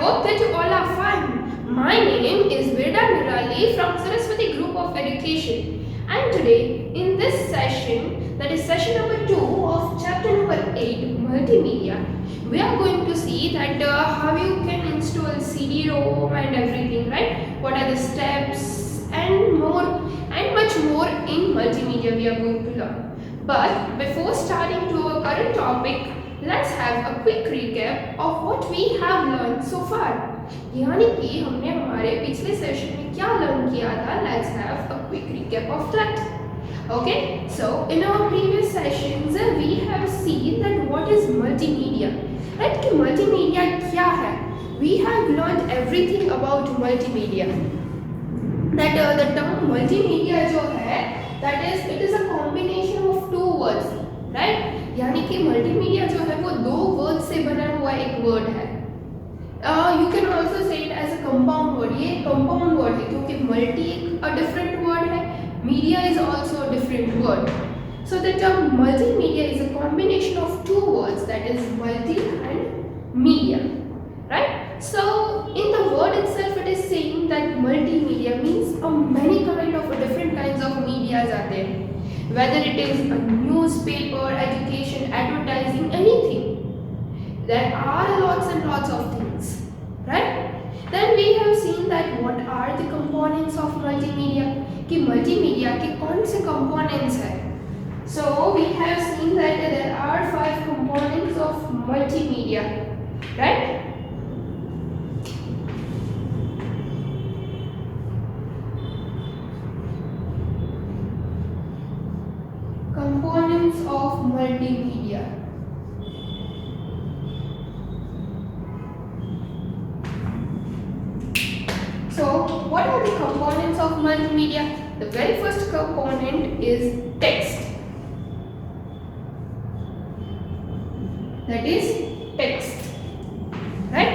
hope that you all are fine. My name is Virda Nirali from Saraswati Group of Education, and today in this session, that is session number 2 of chapter number 8, Multimedia, we are going to see that how you can install CD-ROM and everything, right? What are the steps and more and much more in multimedia we are going to learn. But before starting to our current topic, let's have a quick recap of what we have learned so far. यानी कि हमने हमारे पिछले session में क्या learn किया था. Let's have a quick recap of that. Okay, so in our previous sessions we have seen that what is multimedia. Right? कि multimedia क्या है? We have learned everything about multimedia. That the term multimedia जो है, that is it is a combination of two words, right? यानी कि multimedia जो है वो दो वर्ड से बना हुआ एक वर्ड है. You can also say it as a compound word. ये कंपाउंड वर्ड है क्योंकि मल्टी एक डिफरेंट वर्ड है, media is also a different word. So the term multimedia is a combination of two words, that is multi and media, right? So in the word itself it is saying that multimedia means a many kind of different kinds of medias are there, whether it is a newspaper, education, advertising, anything. There are lots and lots of things, right? Then we have seen that what are the components of multimedia, कि multimedia के कौन से components है. So we have seen that there are 5 components of multimedia, right? Components of multimedia. So, what are the components of multimedia? The very first component is text. That is text, right?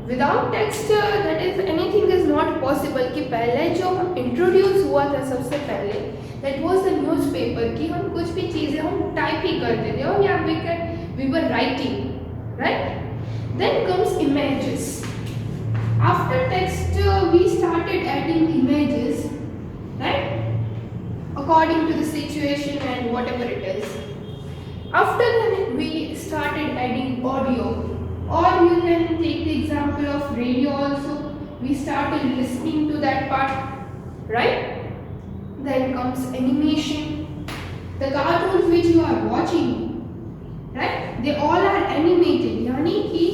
Without text, that is anything is not possible. कि पहले जो हम introduce हुआ था सबसे पहले, that was the newspaper, कि हम कुछ भी चीज़ें हम टाइप ही करते थे और या we were writing, right? Then comes images. After text, we started adding images, right? According to the situation and whatever it is. After that, we started adding audio, or you can take the example of radio also. We started listening to that part, right? Then comes animation. The cartoons which you are watching, right? They all are animated. यानी कि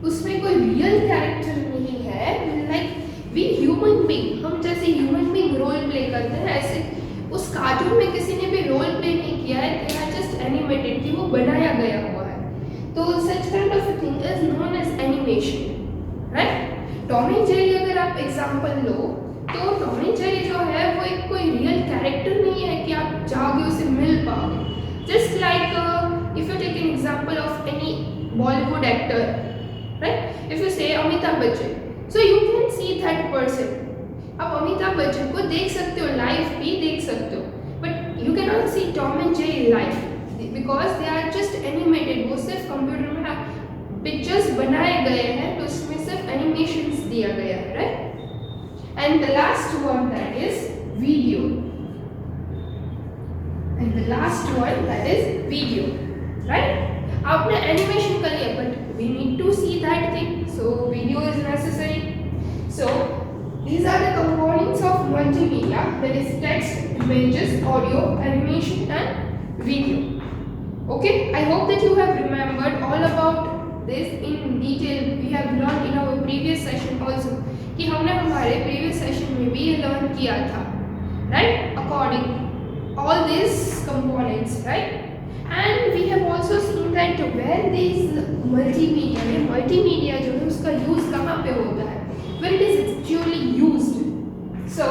उसमें कोई real character नहीं है. Like we human being, हम जैसे human being role play करते हैं, ऐसे उस कार्टून में किसी ने भी role play नहीं किया है. They are just animated, कि वो बनाया गया हुआ है. तो such kind of a thing is known as animation, right? Tom and Jerry अगर आप एग्जांपल लो, तो टॉम एंड जेरी जो है वो एक कोई रियल कैरेक्टर नहीं है कि आप जाओगे उसे मिल पाओगे. Just like if you take an example of any Bollywood actor, right? If you say Amitabh Bachchan, so you can see that person. आप अमिताभ बच्चन को देख सकते हो, लाइव भी देख सकते हो, but you can not see Tom and Jerry live because they are just animated. वो सिर्फ कंप्यूटर में पिक्चर्स बनाए गए हैं, तो उसमें सिर्फ एनिमेशंस दिया गया है, right? And the last one, that is video. And the last one, that is video, right? आपने animation कर लिया, but we need to see that thing, so video is necessary. So these are the components of multimedia, that is text, images, audio, animation, and video. Okay, I hope that you have remembered all about this in detail. We have learned in our previous session also. कि हमने हमारे previous session में भी ये learn किया था, right? According all this components, right? And we have also seen that where this multimedia जो है उसका यूज कहाँ पे होता है, where it is actually used. So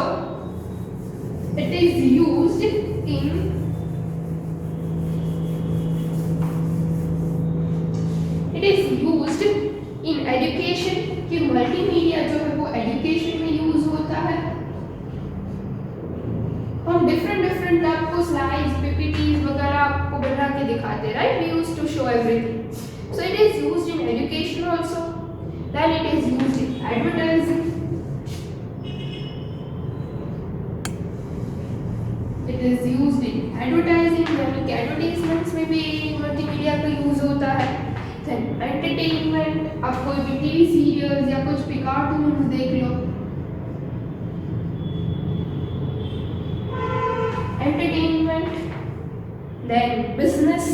it is used in education. कि मल्टीमीडिया जो है वो एजुकेशन में यूज होता है. हम डिफरेंट आपको स्लाइड्स, पीपीटीज वगैरह आपको बना के दिखाते हैं, right? We used to show everything. So it is used in education also. then it is used in advertising. It is used in advertising, यानी कि एडवर्टाइजमेंट्स में भी मल्टीमीडिया का यूज होता है. देन एंटरटेनमेंट, आप कोई भी टीवी सीरियल्स या कुछ भी कार्टून देख लो, entertainment. Then business,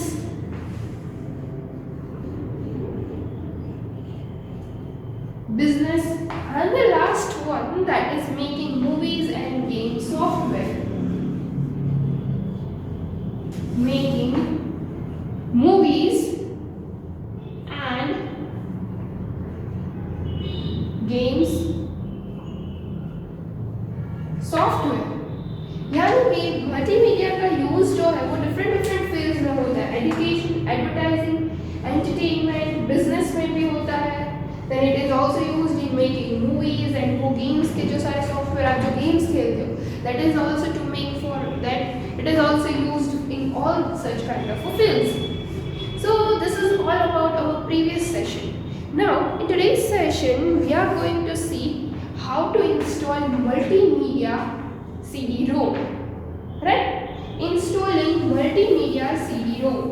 and the last one, that is making movies and game software. Making movies and games software. यानी कि मल्टीमीडिया का यूज जो है वो डिफरेंट फील्ड्स में होता है. एजुकेशन, एडवर्टाइजिंग, एंटरटेनमेंट, बिजनेस में भी होता है. Then it is also used in making movies and वो गेम्स के जो सारे सॉफ्टवेयर आप जो गेम्स खेलते हो, that is also to make for that it is also used in all such kind of fields. So this is all about our previous session. Now in today's session we are going to see how to install multimedia CD-ROM. Right? Installing multimedia CD-ROM.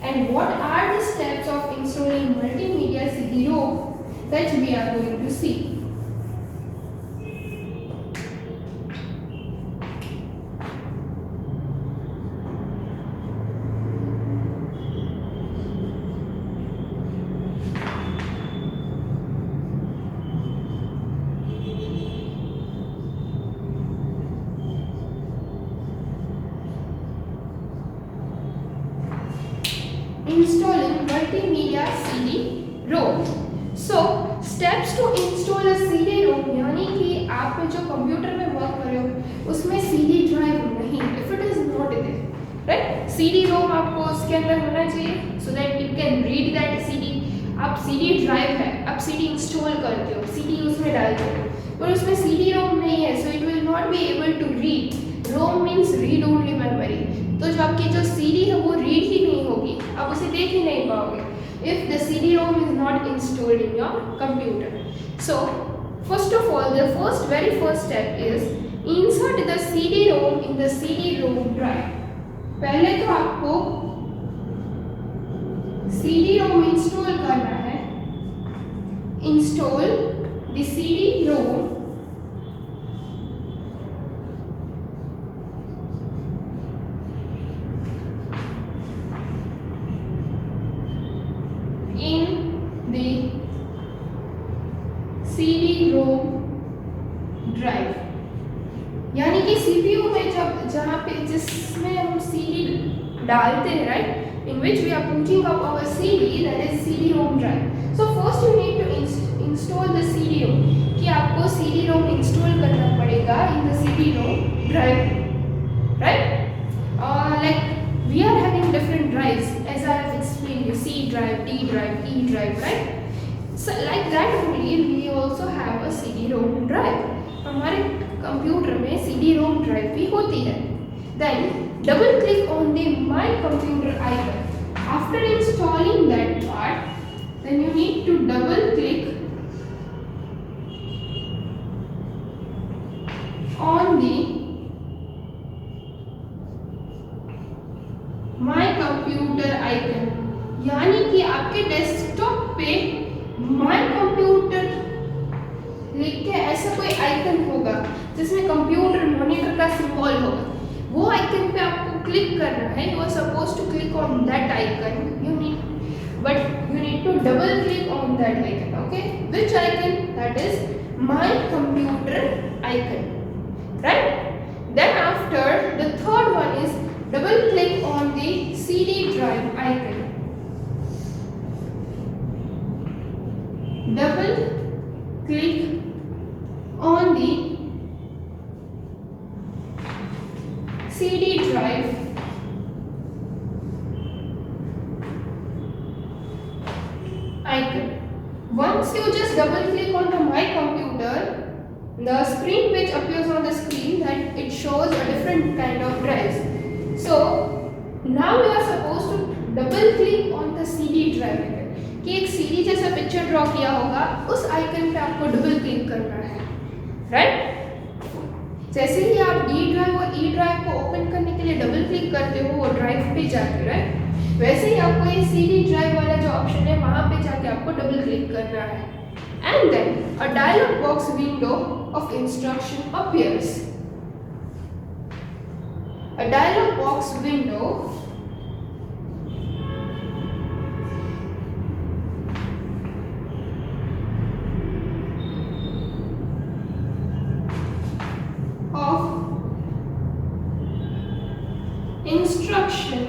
And what are the steps of installing multimedia CD-ROM that we are going to see. Installing multimedia CD-ROM. So steps to install a CD-ROM, यानी कि आप जो computer में work कर रहे हो उसमें CD drive नहीं, if it is not there, right? CD-ROM आपको उसके अंदर होना चाहिए so that you can read that CD. आप CD ड्राइव है, आप CD इंस्टॉल करते हो, CD उसमें डालते हो, पर उसमें CD-ROM नहीं है, so it will not be able to read. ROM means read only memory. तो जो आपकी जो CD है वो रीड ही नहीं होगी, आप उसे देख ही नहीं पाओगे if the CD-ROM is not installed in your computer. So first of all, the very first step is insert the CD-ROM in the CD-ROM drive. पहले तो आपको CD-ROM इंस्टॉल करना है. Install the CD-ROM in the CD-ROM drive. यानी कि CPU में जहाँ पे जिसमें हम CD डालते हैं, right, in which we are putting up our CD, that is CD-ROM drive. So first you need to install the CD-ROM. कि आपको CD-ROM install करना पड़ेगा in the CD-ROM drive, right? Like we are having different drives as I have explained you, C drive, D drive, E drive, right? So like that only we also have a CD-ROM drive. हमारे computer में CD-ROM drive भी होती है. Then double click on the My Computer icon. After installing that part, then you need to double click on the My Computer icon. यानी कि आपके desktop पे My Computer लिख के ऐसा कोई आइकन होगा जिसमें कंप्यूटर मॉनिटर का सिंबल होगा. वो आइकन पे आपको क्लिक करना है. You are suppose to click on that icon. You need to double click on that icon. Okay, which icon? That is my computer icon, right? Then after, the third one is double click on the CD drive icon. Double click on the CD drive icon. Once you just double click on the My Computer, the screen which appears on the screen, that it shows a different kind of drives. So now you are supposed to double click on the CD drive icon. कि एक सीढ़ी जैसा picture draw किया होगा, उस icon पे आपको double click करना है, राइट। जैसे ही आप डी ड्राइव और ई ड्राइव को ओपन करने के लिए डबल क्लिक करते हो वो ड्राइव पे जाके, राइट, वैसे ही आपको ये सीडी ड्राइव वाला जो ऑप्शन है वहां पे जाके आपको डबल क्लिक करना है। And then a dialog box window of instruction appears. A dialog box window instruction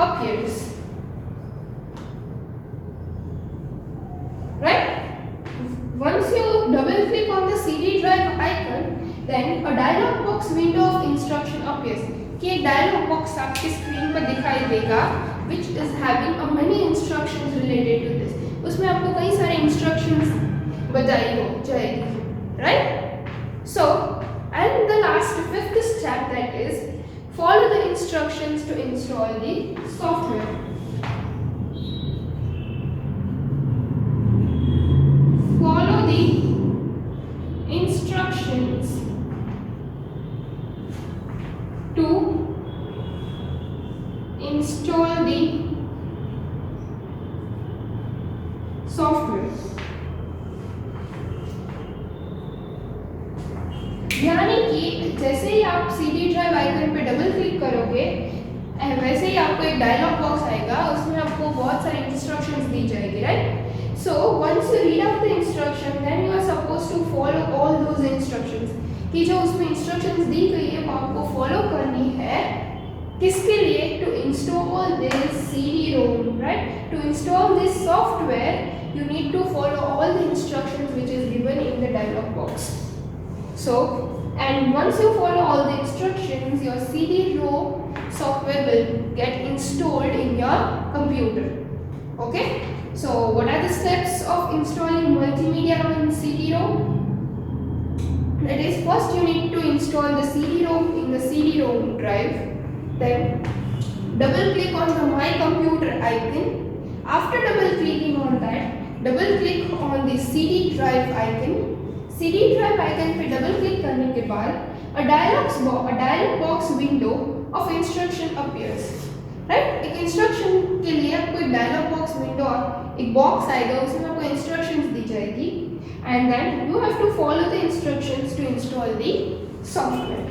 appears, right? Once you double click on the CD drive icon, then a dialog box window of instruction appears. कि एक dialog box आपकी screen पर दिखाई देगा which is having a many instructions related to this. उसमें आपको कई सारे instructions बताई हो जाएगी, right? So and the last fifth step, that is follow the instructions to install the software. Follow the instructions to install the software. यानी कि जैसे ही आप CD ड्राइव आइकन पे डबल क्लिक करोगे वैसे ही आपको एक डायलॉग बॉक्स आएगा, उसमें आपको बहुत सारी इंस्ट्रक्शंस दी जाएगी, right. So once you read out the instruction then you are suppose to follow all those instructions, कि जो उसमें इंस्ट्रक्शंस दी गई है वो आपको फॉलो करनी है। किसके लिए? To install this CD-ROM, right. To install this software you need to follow all the instructions which is given in the dialog box. So, and once you follow all the instructions, your CD-ROM software will get installed in your computer. Okay? So, what are the steps of installing multimedia on CD-ROM? That is, first you need to install the CD-ROM in the CD-ROM drive. Then, double click on the My Computer icon. After double clicking on that, double click on the CD drive icon. CD drive icon पे double click करने के बाद a dialog box window of instruction appears, right. एक instruction के लिए आपको एक dialog box window एक बॉक्स आएगा, उसमें आपको इंस्ट्रक्शंस दी जाएगी and then you have to follow the instructions to install the software.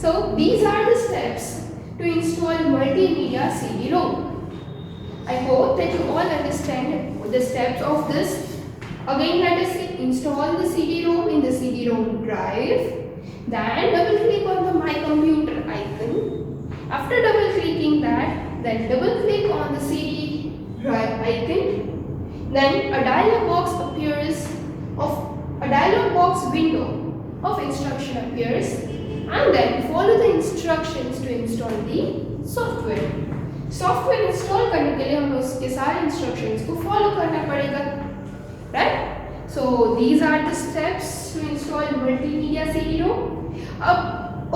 So these are the steps to install multimedia CD-ROM. I hope that you all understand the steps of this. Again, let us see, install the CD-ROM in the CD-ROM drive. Then double click on the My Computer icon. After double clicking that, then double click on the CD drive icon. Then a dialog box appears of a dialog box window of instruction appears, and then follow the instructions to install the software. Software install करने के लिए हमें उसके सारे instructions को follow करना पड़ेगा, right. So these are the steps to install multimedia CD-ROM. अब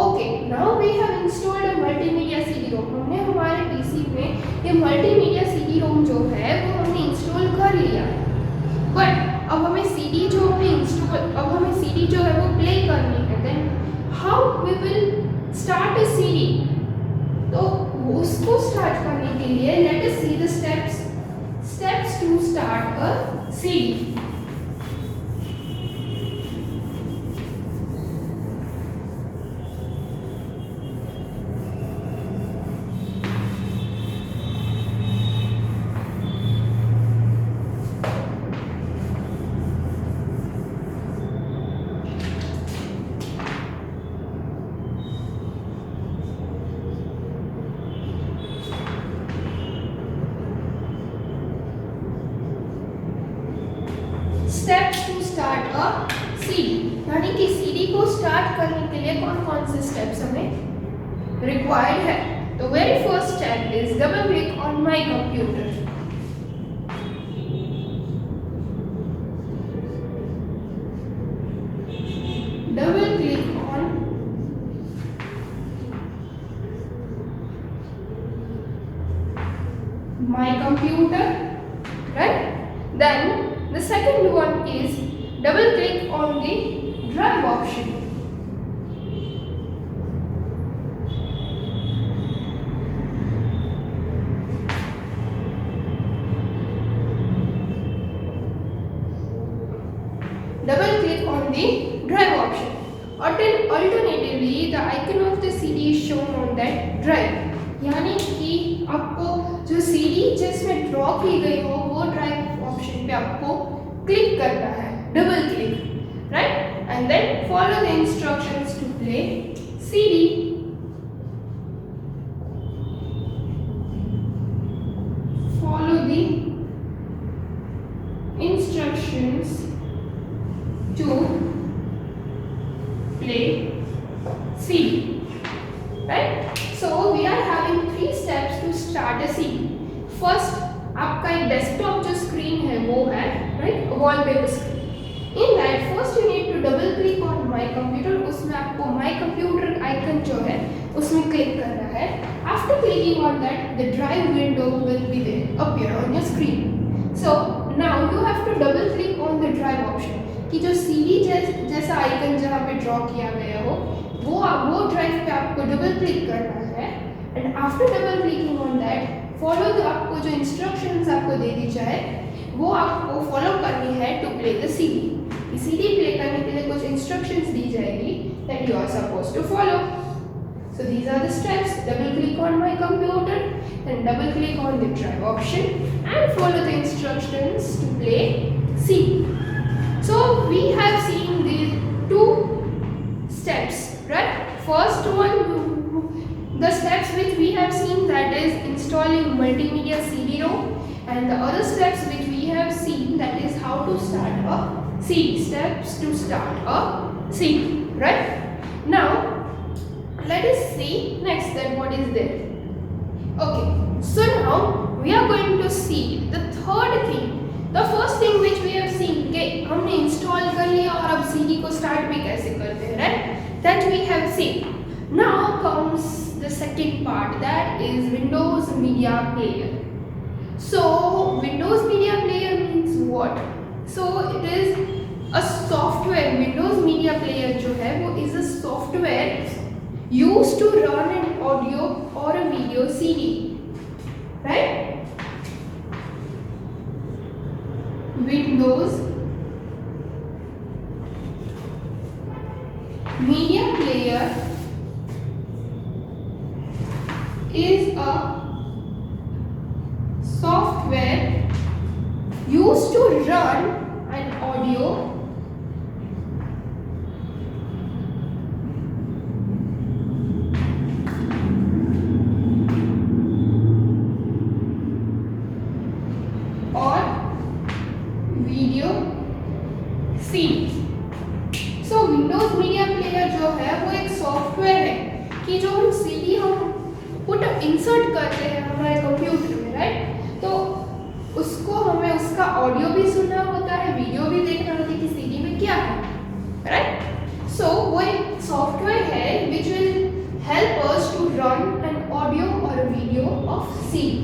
okay, now we have installed a multimedia CD-ROM. हमने हमारे पीसी में ये मल्टीमीडिया CD-ROM जो है वो हमने इंस्टॉल कर लिया, बट अब हमें CD जो है वो प्ले करनी है. Then how we will start a CD? तो उसको स्टार्ट करने के लिए let us see the steps to start a CD. Steps to start a CD, यानी कि CD को स्टार्ट करने के लिए कौन कौन से स्टेप्स हमें रिक्वायर्ड है. तो very first step is double click on my computer. Double click on option. Double click on the drive option. Alternatively, the icon of the CD is shown on that drive. यानी कि आपको जो CD जिसमें draw की गई हो वो drive option पे आपको क्लिक करना है, double click, right, and then follow the instructions to play CD. Follow the instructions to play CD, right? So we are having 3 steps to start a CD. First, आपका एक desktop जो screen है वो है, right, wallpaper screen. In that, first you need to double click on my computer. उसमें आपको my computer icon जो है उसमें क्लिक करना है. After clicking on that, the drive window will be there, appear on your screen. So now you have to double click on the drive option. कि जो CD जैसा आइकन जहाँ पे ड्रॉ किया गया हो वो ड्राइव पे आपको डबल क्लिक करना है. And after double clicking on that, follow the आपको जो इंस्ट्रक्शंस आपको दे दी जाए वो आपको फॉलो करनी है to play the CD. CD play करने के लिए कुछ इंस्ट्रक्शंस दी जाएगी that you are suppose to follow. So these are the steps. Double click on my computer, then double click on the drive option and follow the instructions to play CD. So we have seen these 2 steps, right? First one, the steps which we have seen, that is installing multimedia CD-ROM, and the other steps which we have seen, that is how to start a CD. Steps to start a CD, right? Now let us see next that what is there. Okay, so now we are going to see the third thing. The first thing which we have seen कि हमने install कर लिया और अब CD को start भी कैसे करते हैं, right? That we have seen. Now comes the second part, that is Windows Media Player. So Windows Media Player means what? So it is a software. Windows Media Player जो है वो is a software used to run an audio or a video CD, right? Windows Media Player is a software used to run an audio और video series. सो Windows media player जो है वो एक software है कि जो हम सीडी हम पुट इंसर्ट करते हैं हमारे कंप्यूटर में, राइट? तो उसको हमें उसका ऑडियो भी सुनना होता है, वीडियो भी देखना होता है कि सीडी में क्या है, राइट? सो वो एक सॉफ्टवेयर है which will help us to run an audio और वीडियो ऑफ सीडी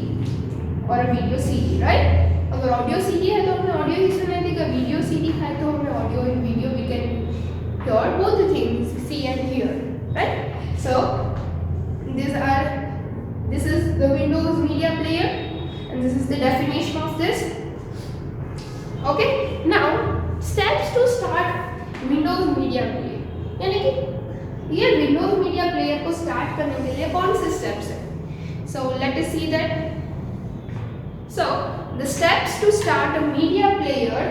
और वीडियो सीडी, राइट? अगर ऑडियो सीडी है तो हमें ऑडियो ही सुनाई देगा, वीडियो सीडी है तो हमें audio and video we can hear both the things, see and hear, right? So this is the Windows Media Player and this is the definition of this. Okay, now steps to start Windows Media Player. यानी कि ये Windows Media Player को start करने के लिए कौन से steps हैं? So let us see that. So the steps to start a media player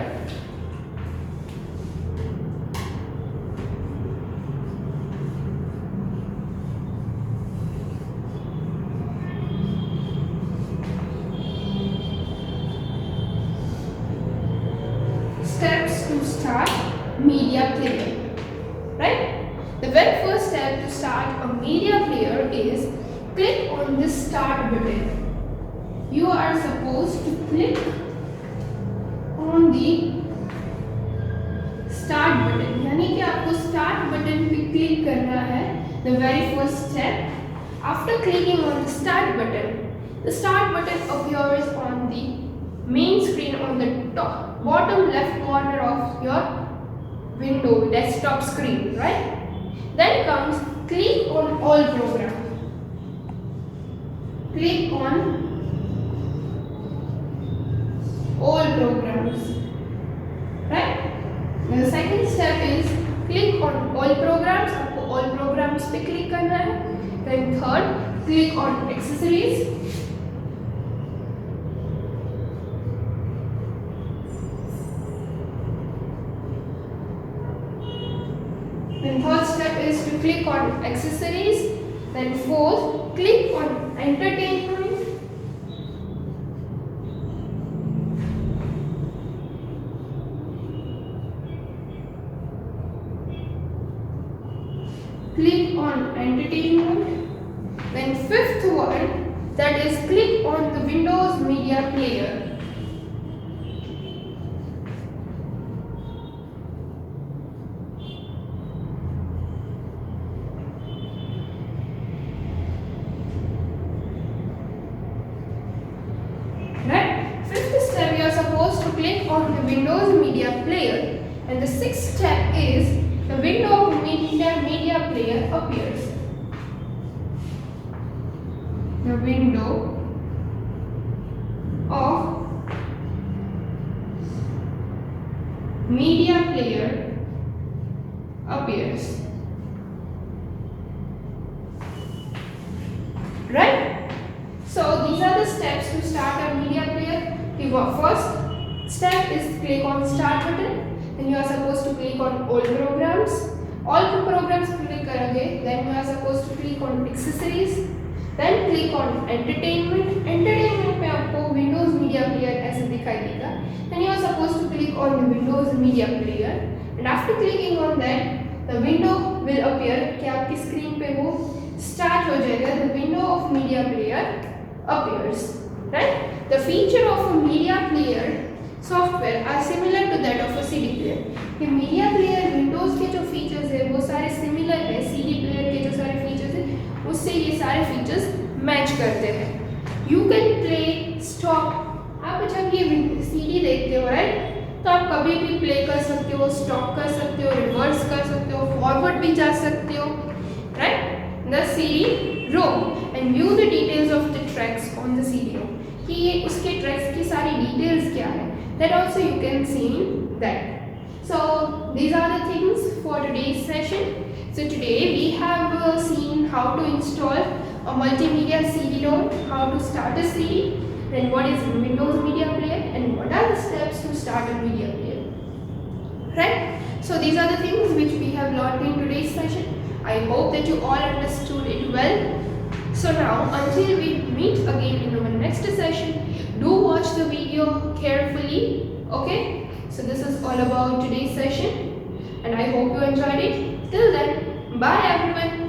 media player, right? The very first step to start a media player is click on this start button. You are supposed to click on the start button, यानी कि आपको start button पे click करना है. The very first step. After clicking on the start button appears on the main screen on the top bottom left corner of your window, desktop screen, right? Then comes click on all programs. Click on all programs, right? The second step is click on all programs. आपको all programs पे click करना है. Then third, click on accessories. Then third step is to click on accessories. Then fourth, click on entertainment. Click on entertainment. Then fifth one, that is click on the Windows Media Player. Right? Fifth step, you are supposed to click on the Windows Media Player, and the sixth step is the Windows Media Player appears. The window of Media Player appears. Right? So these are the steps to start a media player. The first step is click on start button. Then you are supposed to click on all programs. All programs click करोगे. Then you are supposed to click on accessories. Then click on entertainment. Entertainment में आपको Windows Media Player ऐसे दिखाई देगा. Then you are supposed to click on the Windows Media Player. And after clicking on that, the window will appear कि आपकी screen पे वो start हो जाएगा. The window of Media Player appears. Right? The feature of a media player software are similar to that of a CD player. ये media player Windows के जो features है वो सारे similar है CD player के जो सारे features है उससे ये सारे features match करते हैं. You can play stop. आप जब ये CD देखते हो right, तो आप कभी भी play कर सकते हो, stop कर सकते हो, reverse कर सकते हो, forward भी जा सकते हो, right? The CD-ROM and view the details of the tracks on the CD-ROM. कि ये उसके tracks की सारी details क्या है? That also you can see in that. So these are the things for today's session. So today we have seen how to install a multimedia CD-ROM, how to start a CD, then what is Windows Media Player, and what are the steps to start a media player. Right? So these are the things which we have learned in today's session. I hope that you all understood it well. So now, until we meet again in our next session, do watch the video carefully. Okay? So this is all about today's session, and I hope you enjoyed it. Till then, bye everyone.